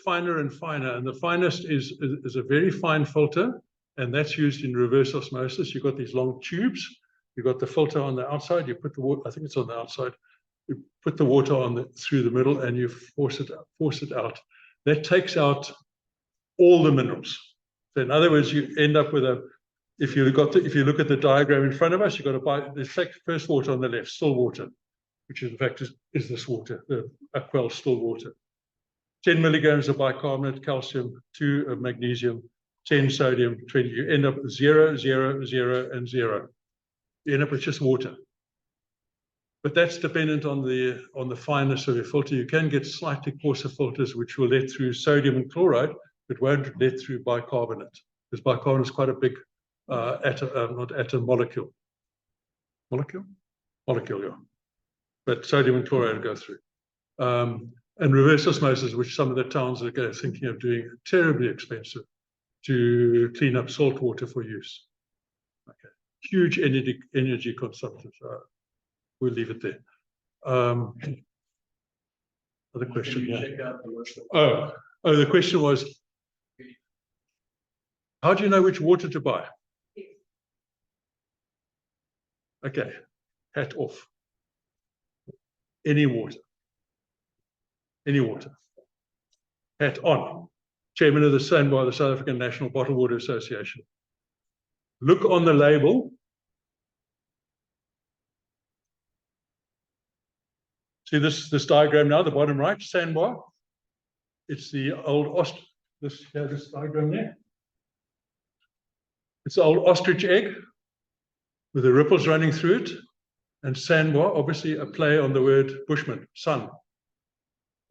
finer and finer, and the finest is a very fine filter, and that's used in reverse osmosis. You've got these long tubes, you've got the filter on the outside, you put the water, I think it's on the outside, you put the water on through the middle, and you force it out. That takes out all the minerals. So in other words, you end up with if you look at the diagram in front of us, you've got to buy the first water on the left, still water, which in fact is this water, the Aquell still water. 10 milligrams of bicarbonate, calcium, 2 of magnesium, 10 sodium, 20. You end up with 0, 0, 0, and 0. You end up with just water. But that's dependent on the fineness of your filter. You can get slightly coarser filters which will let through sodium and chloride, but won't let through bicarbonate, because bicarbonate is quite a big molecule. Molecule, yeah. But sodium and chloride go through. And reverse osmosis, which some of the towns are thinking of doing, terribly expensive to clean up salt water for use. Okay. Huge energy consumption. So we'll leave it there. Other question. Yeah. Oh, the question was, how do you know which water to buy? Okay, hat off. Any water. Any water. Hat on. Chairman of the SANBWA, the South African National Bottled Water Association. Look on the label. See this diagram now, the bottom right, SANBWA. It's the old this diagram there. It's the old ostrich egg with the ripples running through it. And SANBWA, obviously a play on the word Bushman, sun.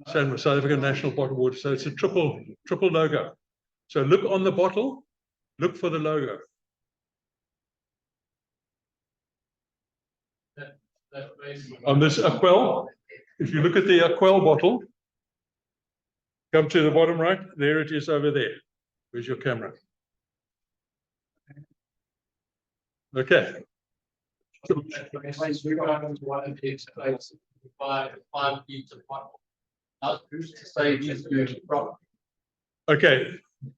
SANBWA, South African National Bottled Water. So it's a triple logo. So look on the bottle, look for the logo. On this Aquell, if you look at the Aquell bottle, come to the bottom right, there it is over there. Where's your camera? Okay. Okay,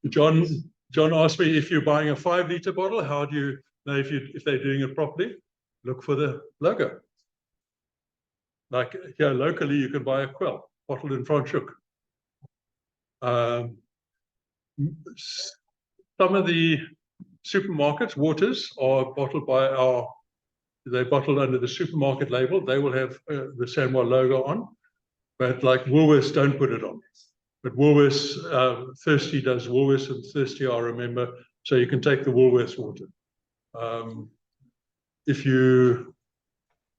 John asked me if you're buying a 5-liter bottle, how do you know if they're doing it properly? Look for the logo. Like here locally, you can buy Aquell bottled in Franschhoek. Some of the supermarkets, waters are bottled by they're bottled under the supermarket label. They will have the SANBWA logo on, but like Woolworths don't put it on. But Woolworths, Thirsty does Woolworths, and Thirsty I remember, so you can take the Woolworths water. If you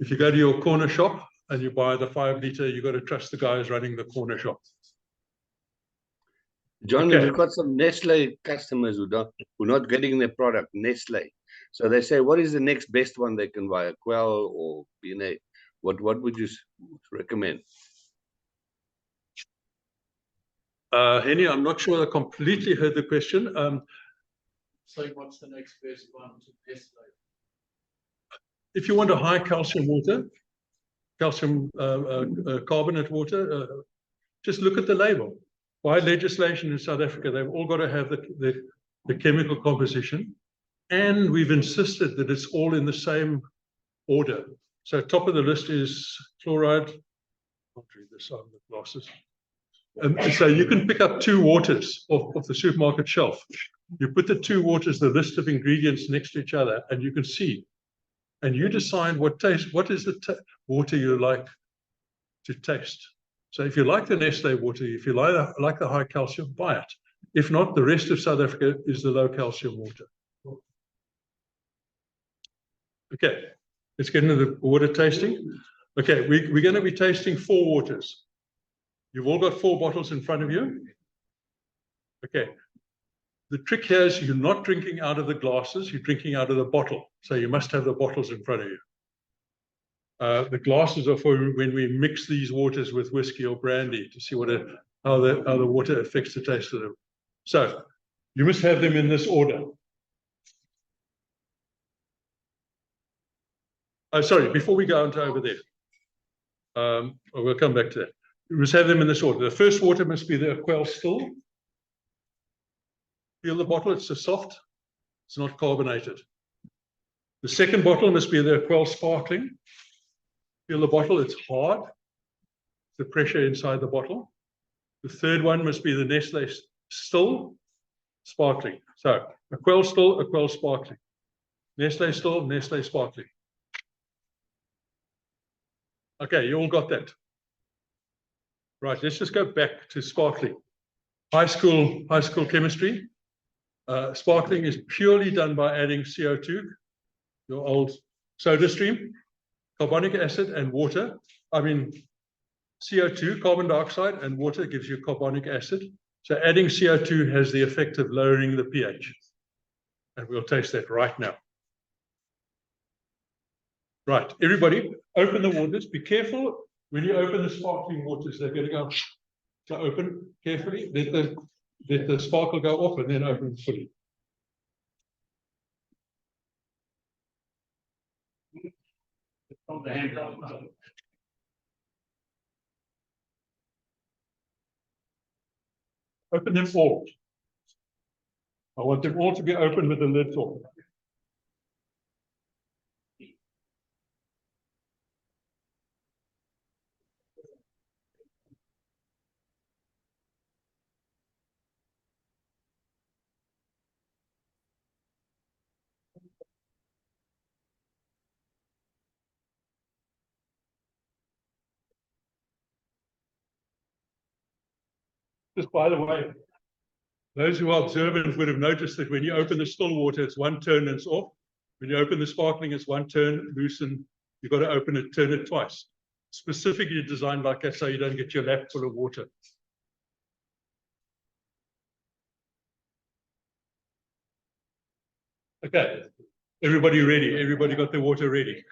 go to your corner shop and you buy the 5-liter, you've got to trust the guys running the corner shop. John, okay. We've got some Nestle customers who are not getting their product, Nestle. So they say, what is the next best one they can buy, Aquell or B&A? What would you recommend? Henny, I'm not sure I completely heard the question. So what's the next best one to Nestle? If you want a high calcium water, calcium carbonate water, just look at the label. By legislation in South Africa, they've all got to have the chemical composition, and we've insisted that it's all in the same order. So top of the list is chloride. I'll read this on the glasses. So you can pick up 2 waters off the supermarket shelf. You put the 2 waters, the list of ingredients next to each other, and you can see. And you decide what is the water you like to taste. So if you like the Nestle water, if you like the high calcium, buy it. If not, the rest of South Africa is the low calcium water. Okay, let's get into the water tasting. Okay, we're going to be tasting 4 waters. You've all got 4 bottles in front of you. Okay. The trick here is you're not drinking out of the glasses, you're drinking out of the bottle. So you must have the bottles in front of you. The glasses are for when we mix these waters with whiskey or brandy to see how the water affects the taste of them. So you must have them in this order. Oh, sorry, before we go on to over there, we'll come back to that. We must have them in this order. The first water must be the Aquel still. Feel the bottle, it's so soft, it's not carbonated. The second bottle must be the Aquel sparkling. Feel the bottle, it's hard. The pressure inside the bottle. The third one must be the Nestle still, sparkling. So, Aquel still, Aquel sparkling. Nestle still, Nestle sparkling. Okay, you all got that. Right, let's just go back to sparkling. High school chemistry. Sparkling is purely done by adding CO2, your old soda stream, carbonic acid and water. I mean, CO2, carbon dioxide, and water gives you carbonic acid. So adding CO2 has the effect of lowering the pH. And we'll taste that right now. Right, everybody, open the waters. Be careful when you open the sparkling waters. They're going to go to open carefully. Let the sparkle go off and then open fully. On the hand. Open them all. I want them all to be open with the lids off. Just by the way, those who are observant would have noticed that when you open the still water, it's one turn and it's off. When you open the sparkling, it's one turn, loosen. You've got to open it, turn it twice. Specifically designed like that so you don't get your lap full of water. Okay, everybody ready? Everybody got their water ready?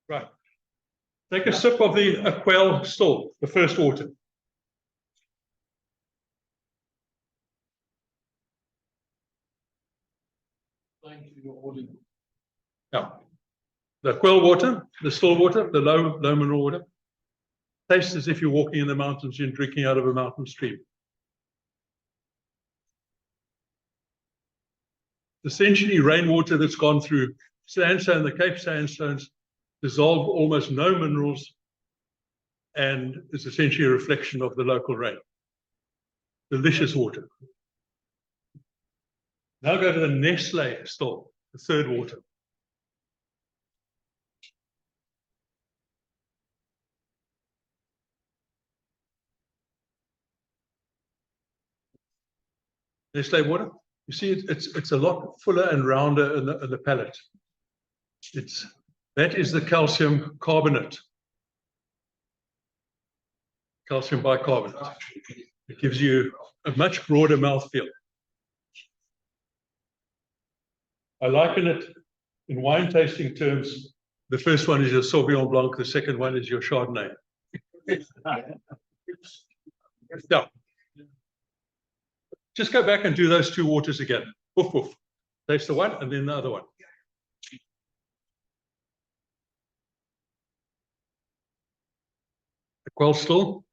Right. Take a sip of the Aquel still, the first water. Now, the Aquel water, the still water, the low mineral water, tastes as if you're walking in the mountains and drinking out of a mountain stream. Essentially rainwater that's gone through sandstone. The Cape sandstones dissolve almost no minerals and is essentially a reflection of the local rain. Delicious water. Now go to the Nestle still, the third water. Nestle water. You see, it's a lot fuller and rounder in the palate. That is the calcium carbonate. Calcium bicarbonate. It gives you a much broader mouthfeel. I liken it in wine tasting terms. The first one is your Sauvignon Blanc. The second one is your Chardonnay. Now, just go back and do those two waters again. Woof, woof. Taste the one and then the other one. Aquel still.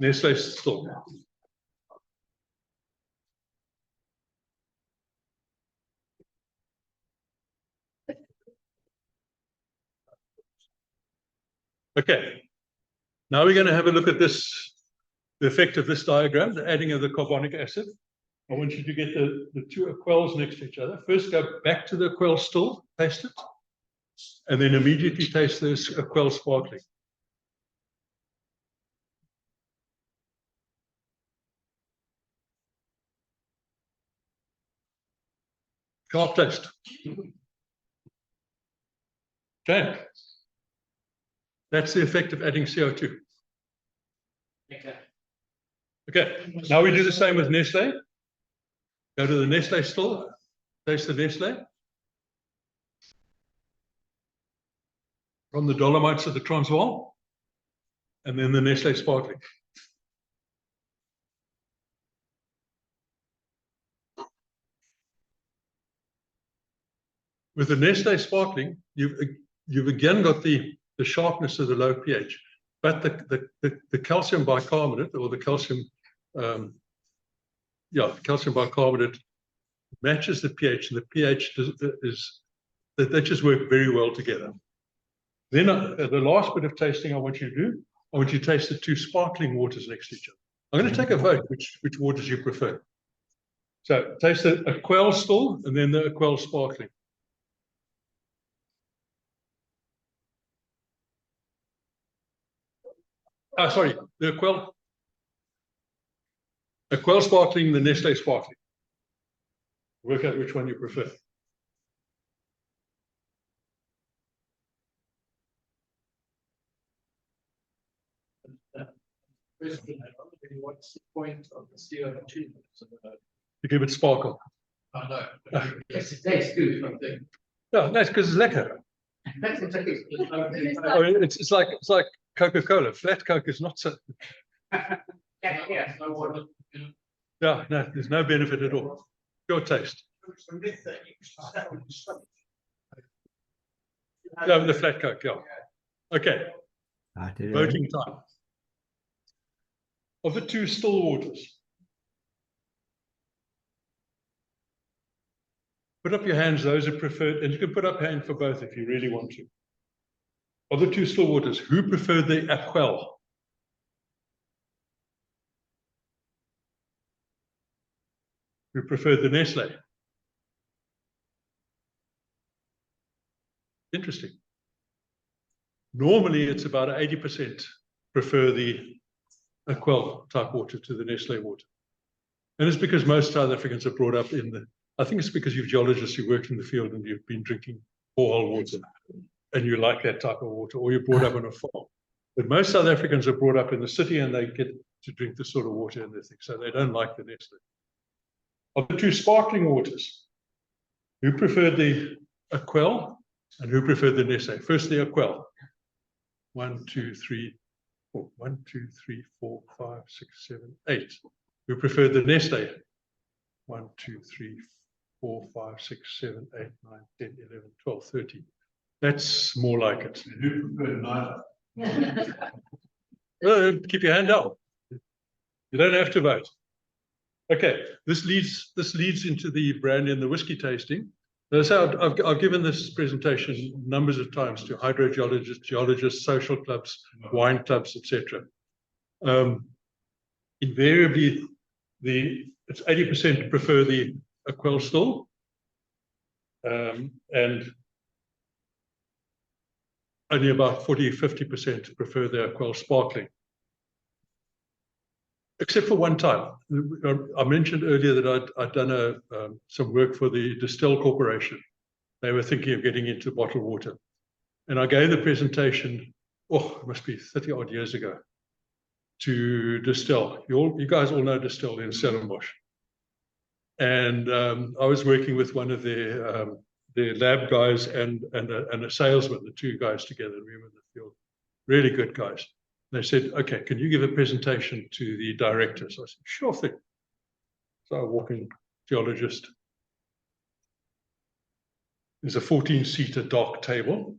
Nestle still. Okay. Now we're going to have a look at this, the effect of this diagram, the adding of the carbonic acid. I want you to get the two Aquels next to each other. First, go back to the Aquel still, taste it, and then immediately taste this Aquel sparkling. Sharp taste. Okay. That's the effect of adding CO2. Okay, now we do the same with Nestle. Go to the Nestle still, taste the Nestle. From the Dolomites of the Transvaal, and then the Nestle sparkling. With the Nestle sparkling, you've again got the sharpness of the low pH, but the calcium bicarbonate or the calcium, calcium bicarbonate matches the pH, and the pH they just work very well together. Then the last bit of tasting I want you to do, I want you to taste the two sparkling waters next to each other. I'm going to take a vote which waters you prefer. So taste the Aquell still, and then the Aquell sparkling. Sorry, the Aquell sparkling, the Nestle sparkling. Work out which one you prefer. What's the point of the CO2? To give it sparkle. I know. Yes, it tastes good, I think. No, that's because it's lekker. It's like Coca-Cola. Flat Coke is not so. Yeah. No, there's no benefit at all. Your taste. No, the flat Coke, yeah. Okay. Voting time. Of the two still waters, put up your hands, those who preferred, and you can put up a hand for both if you really want to. Of the two still waters, who preferred the Aquell? Who preferred the Nestle? Interesting. Normally, it's about 80% prefer the Aquell type water to the Nestle water. And it's because most South Africans are brought up in the, I think it's because you're geologists who worked in the field and you've been drinking borehole water and you like that type of water, or you're brought up on a farm. But most South Africans are brought up in the city and they get to drink the sort of water and they think, so they don't like the Nestle. Of the two sparkling waters, who preferred the Aquell and who preferred the Nestle? First, the Aquell. 1, 2, 3, 4. 1, 2, 3, 4, 5, 6, 7, 8. Who preferred the Nestle? 1, 2, 3, 4, 5, 6, 7, 8, 9, 10, 11, 12, 13. That's more like it. And who preferred neither? Well, keep your hand up. You don't have to vote. Okay, this leads into the brandy and the whiskey tasting. So I've given this presentation numbers of times to hydrogeologists, geologists, social clubs, wine clubs, etc. Invariably, it's 80% prefer the Aquell still, and only about 40–50% prefer the Aquell sparkling. Except for one time. I mentioned earlier that I'd done some work for the Distill Corporation. They were thinking of getting into bottled water. And I gave the presentation, it must be 30 odd years ago, to Distill. You guys all know Distill in Stellenbosch. And I was working with one of their lab guys and a salesman, the two guys together. We were in the field. Really good guys. They said, okay, can you give a presentation to the directors? I said, sure thing. So I walk in, geologist. There's a 14-seater dark table.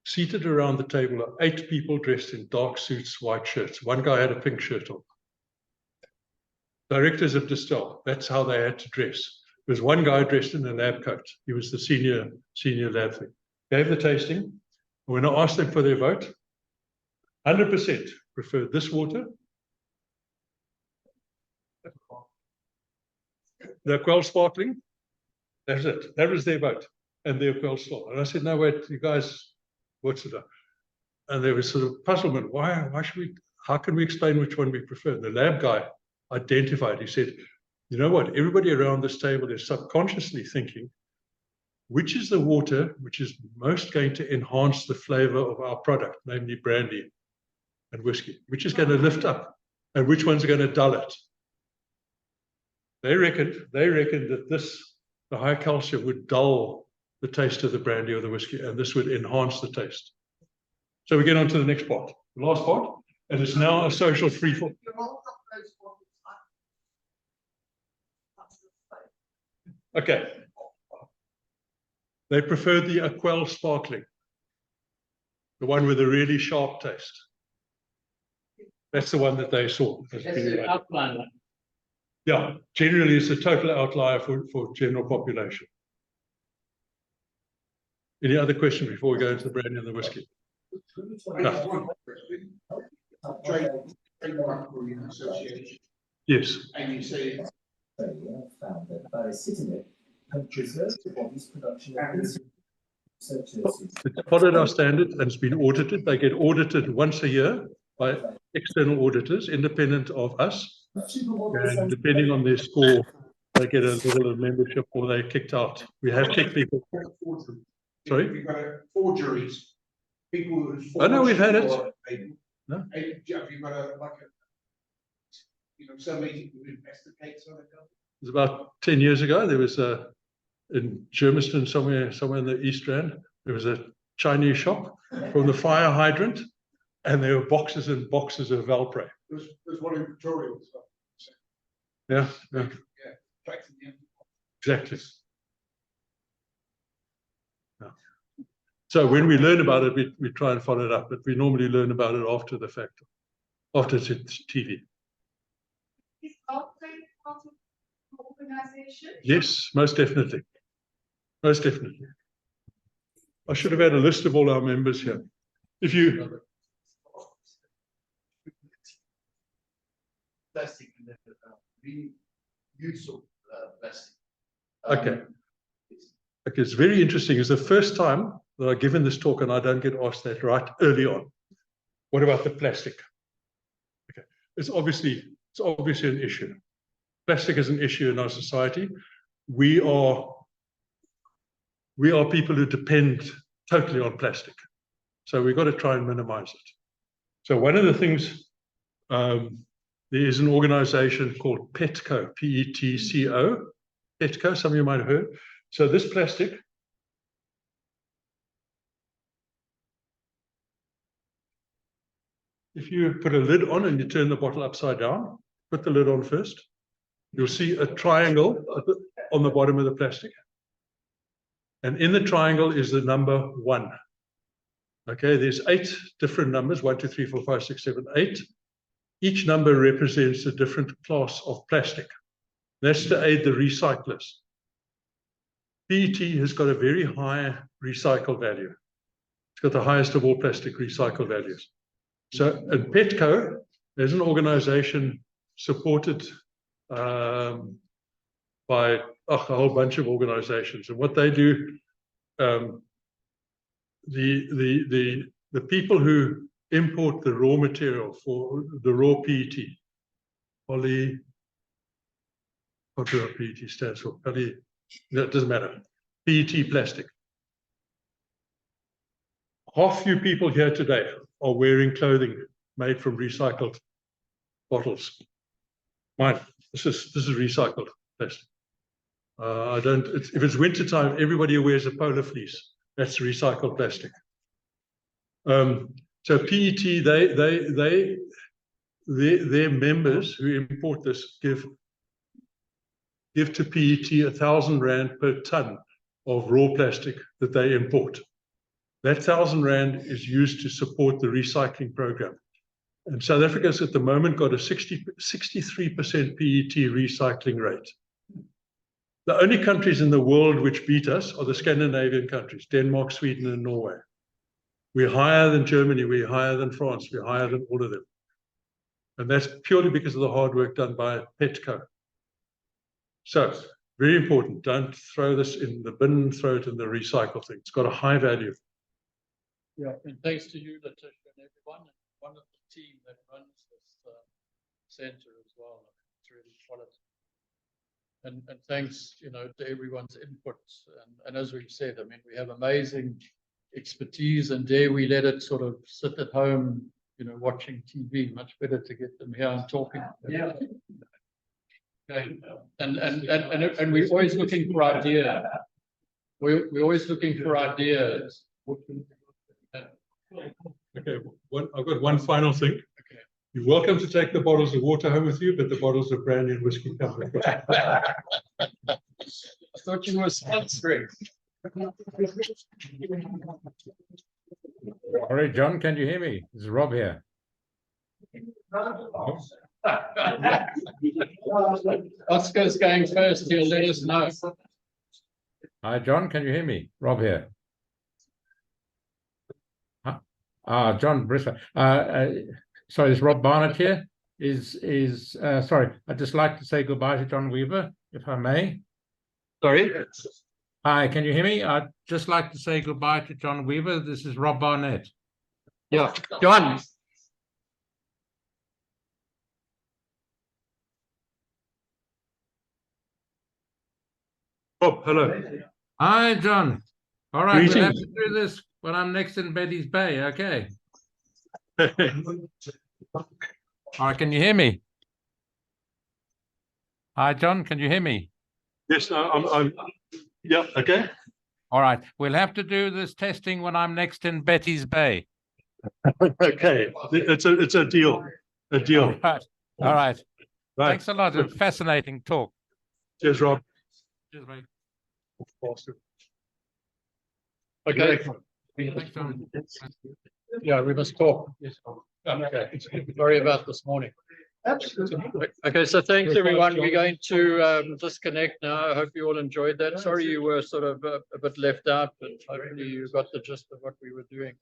Seated around the table are 8 people dressed in dark suits, white shirts. One guy had a pink shirt on. Directors of Distill, that's how they had to dress. There was one guy dressed in a lab coat. He was the senior lab thing. Gave the tasting. When I asked them for their vote, 100% preferred this water. The Aquell sparkling, that's it. That was their vote. And the Aquell still. And I said, no, wait, you guys, what's it? And there was sort of puzzlement. Why should we, how can we explain which one we prefer? The lab guy identified, he said, you know what, everybody around this table is subconsciously thinking, which is the water which is most going to enhance the flavor of our product, namely brandy and whiskey, which is going to lift up, and which ones are going to dull it. They reckoned that the high calcium would dull the taste of the brandy or the whiskey, and this would enhance the taste. So we get on to the next part, the last part, and it's now a social freefall. Okay. They preferred the Aquell sparkling. The one with a really sharp taste. That's the one that they saw. That's the outline. Yeah, generally it's a total outlier for general population. Any other question before we go into the brandy and the whiskey? No. Yes. And you say found that baricitinib can preserve the body's production of insulin. It's followed our standard and it's been audited. They get audited once a year by external auditors, independent of us. And depending on their score, they get a level of membership or they're kicked out. We have kicked people. Sorry? We've got forgeries. People who Oh, no, we've had it. No? Have you got somebody who investigates on it? It was about 10 years ago. There was in Germiston, somewhere in the East Rand, there was a Chinese shop from the fire hydrant, and there were boxes and boxes of Valpray. There's one in Pretoria as well. Yeah. Exactly. Yeah. So when we learn about it, we try and follow it up, but we normally learn about it after the fact, after it's TV. Is Overberg part of the organization? Yes, most definitely. Most definitely. I should have had a list of all our members here. If you... plastic and reuse of plastic. Okay. Okay, it's very interesting. It's the first time that I've given this talk and I don't get asked that right early on. What about the plastic? Okay, it's obviously an issue. Plastic is an issue in our society. We are people who depend totally on plastic. So we've got to try and minimize it. So one of the things, there is an organization called PETCO, P-E-T-C-O, PETCO, some of you might have heard. So this plastic, if you put a lid on and you turn the bottle upside down, put the lid on first, you'll see a triangle on the bottom of the plastic. And in the triangle is the number 1. Okay, there's 8 different numbers, 1, 2, 3, 4, 5, 6, 7, 8. Each number represents a different class of plastic. That's to aid the recyclers. PET has got a very high recycle value. It's got the highest of all plastic recycle values. So, and PETCO is an organization supported by a whole bunch of organizations. And what they do, the people who import the raw material for the raw PET, what PET stands for, that doesn't matter, PET plastic. Half you people here today are wearing clothing made from recycled bottles. Mine, this is recycled plastic. If it's winter time, everybody who wears a polar fleece, that's recycled plastic. So PET, their members who import this give to PET 1,000 rand per ton of raw plastic that they import. That 1,000 rand is used to support the recycling program. And South Africa's at the moment got a 63% PET recycling rate. The only countries in the world which beat us are the Scandinavian countries, Denmark, Sweden, and Norway. We're higher than Germany, we're higher than France, we're higher than all of them. And that's purely because of the hard work done by PETCO. So, very important, don't throw this in the bin, throw it in the recycle thing. It's got a high value. Yeah, and thanks to you, Letitia, and everyone, and one of the team that runs this center as well. It's really quality. And thanks, to everyone's input. And as we've said, I mean, we have amazing expertise, and there we let it sort of sit at home, watching TV. Much better to get them here and talking. Yeah. Okay. And we're always looking for ideas. We're always looking for ideas. Okay, I've got one final thing. Okay. You're welcome to take the bottles of water home with you, but the bottles of brandy and whiskey come with you. I thought you were sponsoring. All right, John, can you hear me? This is Rob here. Oscar's going first, he'll let us know. Hi, John, can you hear me? Rob here. John Brisser. Sorry, is Rob Barnett here? Sorry, I'd just like to say goodbye to John Weaver, if I may. Sorry? Hi, can you hear me? I'd just like to say goodbye to John Weaver. This is Rob Barnett. Yeah, John. Bob, hello. Hi, John. All right, we'll have Greetings. to do this when I'm next in Betty's Bay. Okay. All right, can you hear me? Hi, John, can you hear me? Yes, yeah, okay. All right, we'll have to do this testing when I'm next in Betty's Bay. Okay, it's a deal. A deal. All right. All right. Right. Thanks a lot. A fascinating talk. Cheers, Rob. Cheers, mate. Okay. Thanks, John. Yeah, we must talk. Okay. Sorry about this morning. Okay, so thanks everyone. We're going to disconnect now. I hope you all enjoyed that. Sorry you were sort of a bit left out, but hopefully you got the gist of what we were doing.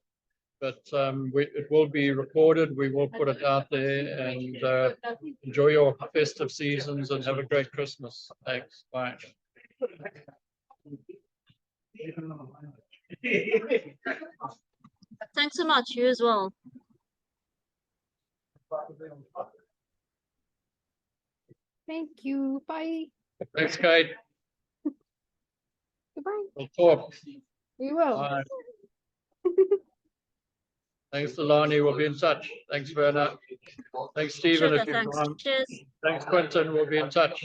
But it will be recorded. We will put it out there, and enjoy your festive seasons and have a great Christmas. Thanks. Bye. Thanks so much. You as well. Thank you. Bye. Thanks, Kate. Goodbye. We'll talk. We will. Bye. Thanks, Delani. We'll be in touch. Thanks, Werner. Thanks, Stephen. Sure, If you're thanks. on. Cheers. Thanks, Quentin. We'll be in touch.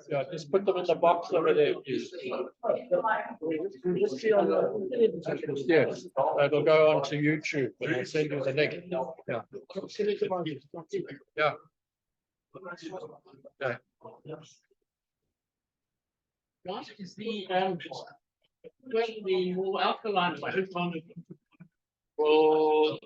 Yeah, just put them in the box over there, please. Yes, it'll go on to YouTube, and I'll send you the link. Yeah. Yeah. Okay. What is the more alkaline one? Well,